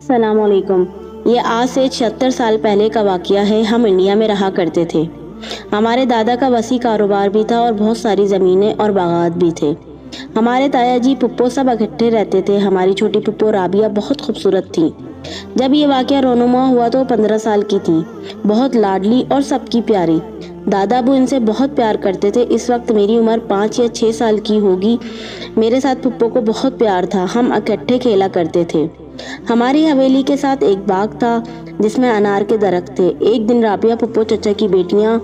السلام علیکم۔ یہ آج سے 76 سال پہلے کا واقعہ ہے۔ ہم انڈیا میں رہا کرتے تھے۔ ہمارے دادا کا وسیع کاروبار بھی تھا اور بہت ساری زمینیں اور باغات بھی تھے۔ ہمارے تایا جی پھپھو سب اکٹھے رہتے تھے۔ ہماری چھوٹی پھپھو رابعہ بہت خوبصورت تھی۔ جب یہ واقعہ رونما ہوا تو 15 سال کی تھی، بہت لاڈلی اور سب کی پیاری۔ دادا ابو ان سے بہت پیار کرتے تھے۔ اس وقت میری عمر 5 یا 6 سال کی ہوگی۔ میرے ساتھ پھپھو کو بہت پیار تھا۔ ہم اکٹھے کھیلا کرتے تھے۔ ہماری حویلی کے ساتھ ایک باغ تھا جس میں انار کے درخت تھے۔ ایک دن رابعہ، پھپھو، چچا کی بیٹیاں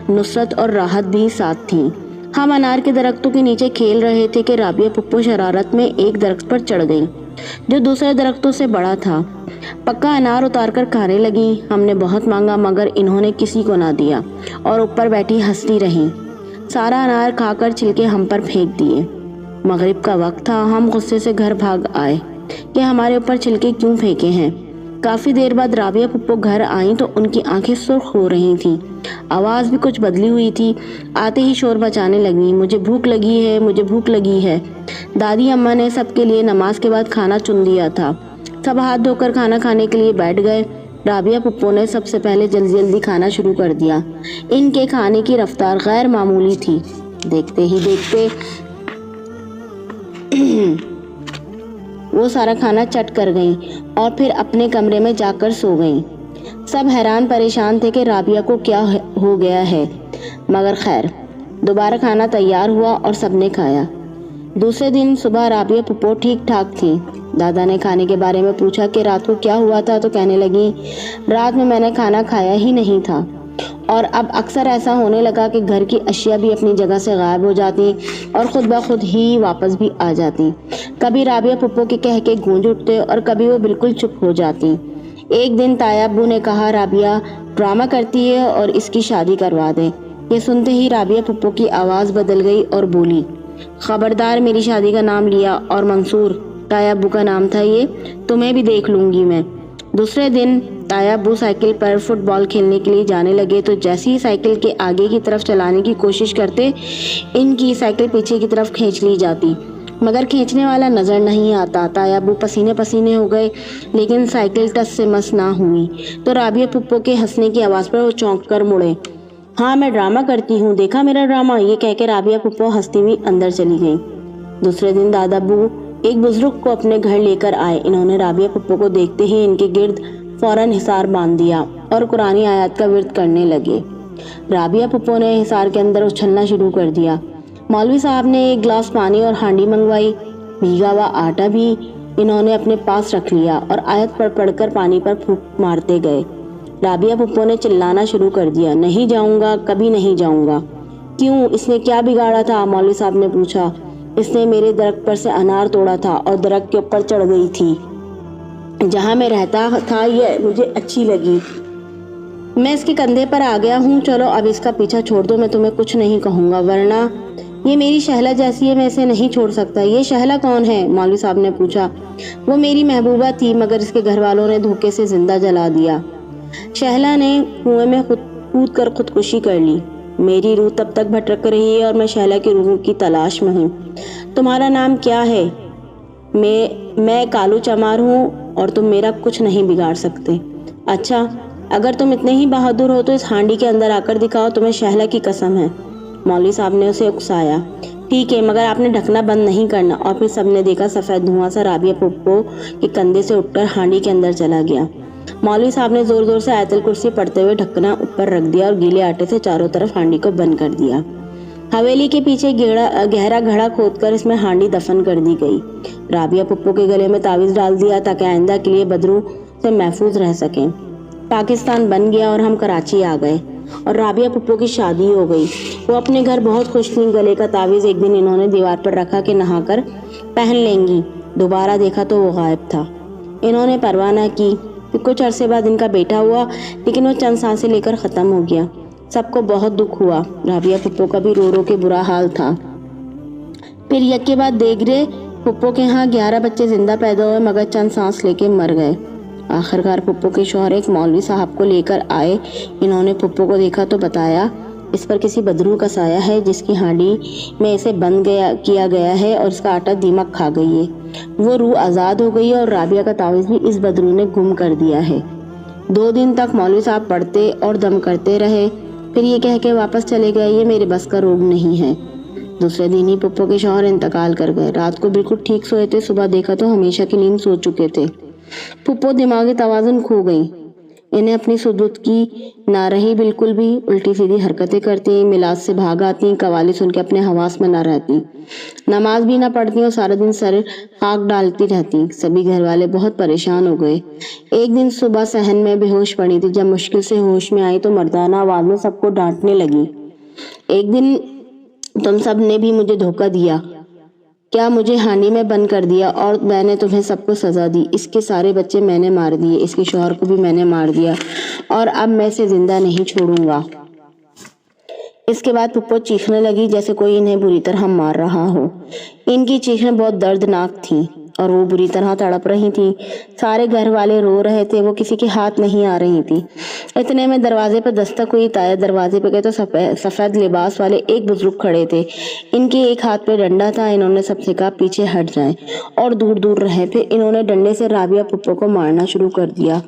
نصرت اور راحت بھی ساتھ تھیں۔ ہم انار کے درختوں کے نیچے کھیل رہے تھے کہ رابعہ پھپھو شرارت میں ایک درخت پر چڑھ گئی جو دوسرے درختوں سے بڑا تھا۔ پکا انار اتار کر کھانے لگی۔ ہم نے بہت مانگا مگر انہوں نے کسی کو نہ دیا اور اوپر بیٹھی ہنستی رہیں۔ سارا انار کھا کر چھلکے ہم پر پھینک دیے۔ مغرب کا وقت تھا۔ ہم غصے سے گھر بھاگ آئے کہ ہمارے اوپر چھلکے کیوں پھینکے ہیں۔ کافی دیر بعد رابعہ پھپھو گھر آئیں تو ان کی آنکھیں سرخ ہو رہی تھیں، آواز بھی کچھ بدلی ہوئی تھی۔ آتے ہی شور مچانے لگیں، مجھے بھوک لگی ہے، مجھے بھوک لگی ہے۔ دادی اماں نے سب کے لیے نماز کے بعد کھانا چن دیا تھا۔ سب ہاتھ دھو کر کھانا کھانے کے لیے بیٹھ گئے۔ رابعہ پھپھو نے سب سے پہلے جلدی جلدی کھانا شروع کر دیا۔ ان کے کھانے کی رفتار غیر معمولی تھی۔ دیکھتے ہی دیکھتے وہ سارا کھانا چٹ کر گئیں اور پھر اپنے کمرے میں جا کر سو گئیں۔ سب حیران پریشان تھے کہ رابعہ کو کیا ہو گیا ہے، مگر خیر، دوبارہ کھانا تیار ہوا اور سب نے کھایا۔ دوسرے دن صبح رابعہ پھپھو ٹھیک ٹھاک تھی۔ دادا نے کھانے کے بارے میں پوچھا کہ رات کو کیا ہوا تھا تو کہنے لگی، رات میں نے کھانا کھایا ہی نہیں تھا، اور اب اکثر ایسا ہونے لگا کہ گھر کی اشیاء بھی اپنی جگہ سے غائب ہو جاتی اور خود بخود ہی واپس بھی آ جاتی۔ کبھی رابعہ پھپھو کے کہہ کے گونج اٹھتے اور کبھی وہ بالکل چپ ہو جاتی۔ ایک دن تایا ابو نے کہا، رابعہ ڈرامہ کرتی ہے اور اس کی شادی کروا دیں۔ یہ سنتے ہی رابعہ پھپھو کی آواز بدل گئی اور بولی، خبردار میری شادی کا نام لیا، اور منصور تایا ابو کا نام تھا، یہ تمہیں بھی دیکھ لوں گی میں۔ دوسرے دن تایا ابو سائیکل پر فٹ بال کھیلنے کے لیے جانے لگے تو جیسے ہی سائیکل کے آگے کی طرف چلانے کی کوشش کرتے، ان کی سائیکل پیچھے کی طرف کھینچ لی جاتی، مگر کھینچنے والا نظر نہیں آتا۔ تایا ابو پسینے پسینے ہو گئے لیکن سائیکل ٹس سے مس نہ ہوئی تو رابعہ پھپھو کے ہنسنے کی آواز پر وہ چونک کر مڑے۔ ہاں، میں ڈرامہ کرتی ہوں، دیکھا میرا ڈرامہ، یہ کہہ کے رابعہ پھپھو ہنستی ہوئی اندر چلی گئی۔ دوسرے دن دادا ابو ایک بزرگ کو اپنے گھر لے کر آئے۔ انہوں نے رابعہ پھپھو کو دیکھتے ہی ان کے گرد فوراً حصار باندھ دیا اور قرآن آیات کا ورد کرنے لگے۔ رابعہ پھپھو نے حصار کے اندر اچھلنا شروع کر دیا۔ مولوی صاحب نے ایک گلاس پانی اور ہانڈی منگوائی۔ بھیگا ہوا آٹا بھی انہوں نے اپنے پاس رکھ لیا اور آیت پڑھ پڑھ کر پانی پر پھونک مارتے گئے۔ رابعہ پھپھو نے چلانا شروع کر دیا، نہیں جاؤں گا، کبھی نہیں جاؤں گا۔ کیوں، اس نے کیا بگاڑا تھا؟ مولوی صاحب نے پوچھا۔ اس نے میرے درخت پر سے انار توڑا تھا اور درخت کے اوپر چڑھ گئی تھی۔ جہاں میں رہتا تھا یہ مجھے اچھی لگی، میں اس کے کندھے پر آ گیا ہوں۔ چلو اب اس کا پیچھا چھوڑ دو، میں تمہیں کچھ نہیں کہوں گا، ورنہ یہ میری شہلہ جیسی ہے، میں اسے نہیں چھوڑ سکتا۔ یہ شہلہ کون ہے؟ مولوی صاحب نے پوچھا۔ وہ میری محبوبہ تھی مگر اس کے گھر والوں نے دھوکے سے زندہ جلا دیا۔ شہلہ نے کنویں میں کود کر خودکشی کر لی۔ میری روح تب تک بھٹک رہی ہے اور میں شہلہ کی روح کی تلاش میں ہوں۔ تمہارا نام کیا ہے؟ میں کالو چمار ہوں اور تم میرا کچھ نہیں بگاڑ سکتے۔ اچھا، اگر تم اتنے ہی بہادر ہو تو اس ہانڈی کے اندر آ کر دکھاؤ، تمہیں شہلہ کی قسم ہے۔ مولوی صاحب نے اسے اکسایا۔ ٹھیک ہے، مگر آپ نے ڈھکنا بند نہیں کرنا۔ اور پھر سب نے دیکھا سفید دھواں سا رابعہ پھپھو کے کندھے سے اٹھ کر ہانڈی کے اندر چلا گیا۔ مولوی صاحب نے زور زور سے آیت الکرسی پڑھتے ہوئے ڈھکنا اوپر رکھ دیا اور گیلے آٹے سے چاروں طرف ہانڈی کو بند کر دیا۔ حویلی کے پیچھے گہرا گھڑا کھود کر اس میں ہانڈی دفن کر دی گئی۔ رابعہ پھپھو کے گلے میں تعویذ ڈال دیا تاکہ آئندہ کے لیے بدروں سے محفوظ رہ سکیں۔ پاکستان بن گیا اور ہم کراچی آ گئے اور رابعہ پھپھو کی شادی ہو گئی۔ وہ اپنے گھر بہت خوش تھیں۔ گلے کا تعویذ ایک دن انہوں نے دیوار پر رکھا کہ نہا کر پہن لیں گی۔ دوبارہ دیکھا تو وہ غائب تھا۔ انہوں نے پرواہ نہ کی۔ پھر کچھ عرصے بعد ان کا بیٹا ہوا لیکن وہ چند سانسیں لے کر ختم ہو گیا۔ سب کو بہت دکھ ہوا۔ رابعہ پھپھو کا بھی رو رو کے برا حال تھا۔ پھر یک کے بعد دیگرے پھپھو کے ہاں 11 بچے زندہ پیدا ہوئے مگر چند سانس لے کے مر گئے۔ آخرکار پھپھو کے شوہر ایک مولوی صاحب کو لے کر آئے۔ انہوں نے پھپھو کو دیکھا تو بتایا، اس پر کسی بدروح کا سایہ ہے جس کی ہانڈی میں اسے بند کیا گیا ہے اور اس کا آٹا دیمک کھا گئی ہے۔ وہ روح آزاد ہو گئی ہے اور رابعہ کا تعویذ بھی اس بدروح نے گم کر دیا ہے۔ 2 دن تک مولوی صاحب پڑھتے اور دم کرتے رہے، پھر یہ کہہ کے واپس چلے گئے یہ میرے بس کا روگ نہیں ہے۔ دوسرے دن ہی پھپھو کے شوہر انتقال کر گئے۔ رات کو بالکل ٹھیک سوئے تھے، صبح دیکھا تو ہمیشہ کی نیند سو چکے تھے۔ پھپھو دماغی توازن کھو گئی، انہیں اپنی سدوتی نہ رہی بالکل بھی، الٹی سیدھی حرکتیں کرتی، میلاد سے بھاگ آتی، قوالی سن کے اپنے حواس میں نہ رہتی، نماز بھی نہ پڑھتی اور سارا دن سر خاک ڈالتی رہتی۔ سبھی گھر والے بہت پریشان ہو گئے۔ ایک دن صبح صحن میں بے ہوش پڑی تھی، جب مشکل سے ہوش میں آئی تو مردانہ آواز میں سب کو ڈانٹنے لگی، ایک دن تم سب نے بھی مجھے دھوکہ دیا، کیا مجھے ہانڈی میں بند کر دیا اور میں نے تمہیں سب کو سزا دی۔ اس کے سارے بچے میں نے مار دیے، اس کے شوہر کو بھی میں نے مار دیا اور اب میں اسے زندہ نہیں چھوڑوں گا۔ اس کے بعد پھپھو چیخنے لگی جیسے کوئی انہیں بری طرح مار رہا ہو۔ ان کی چیخیں بہت دردناک تھیں اور وہ بری طرح تڑپ رہی تھیں۔ سارے گھر والے رو رہے تھے، وہ کسی کے ہاتھ نہیں آ رہی تھی۔ اتنے میں دروازے پر دستک ہوئی، تایا دروازے پہ گئے تو سفید لباس والے ایک بزرگ کھڑے تھے۔ ان کے ایک ہاتھ پہ ڈنڈا تھا۔ انہوں نے سب سے کہا پیچھے ہٹ جائیں اور دور دور رہیں۔ پھر انہوں نے ڈنڈے سے رابعہ پھپھو کو مارنا شروع کر دیا،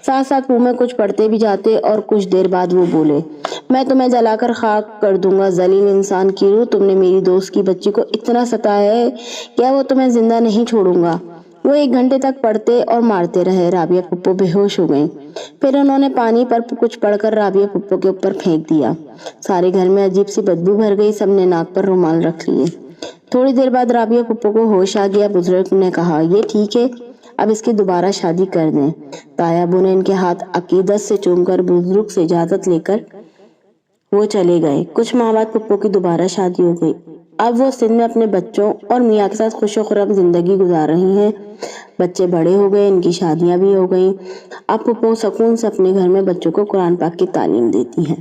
ساتھ ساتھ منہ میں کچھ پڑتے بھی جاتے، اور کچھ دیر بعد وہ بولے، میں تمہیں جلا کر خاک کر دوں گا، ذلیل انسان کی روح، تم نے میری دوست کی بچی کو اتنا ستایا ہے، کیا وہ تمہیں زندہ نہیں چھوڑوں گا۔ وہ 1 گھنٹے تک پڑھتے اور مارتے رہے۔ رابعہ پھپھو بے ہوش ہو گئیں۔ پھر انہوں نے پانی پر کچھ پڑھ کر رابعہ پھپھو کے اوپر پھینک دیا۔ سارے گھر میں عجیب سی بدبو بھر گئی، سب نے ناک پر رومال رکھ لیے۔ تھوڑی دیر بعد رابعہ پھپھو کو ہوش آ گیا۔ بزرگ نے کہا، یہ ٹھیک ہے، اب اس کی دوبارہ شادی کر دیں۔ تایا ابو نے ان کے ہاتھ عقیدت سے چوم کر بزرگ سے اجازت لے کر وہ چلے گئے۔ کچھ ماہ بعد پھپھو کی دوبارہ شادی ہو گئی۔ اب وہ سندھ میں اپنے بچوں اور میاں کے ساتھ خوش و خرم زندگی گزار رہی ہیں۔ بچے بڑے ہو گئے، ان کی شادیاں بھی ہو گئیں۔ اب پھپھو سکون سے اپنے گھر میں بچوں کو قرآن پاک کی تعلیم دیتی ہیں۔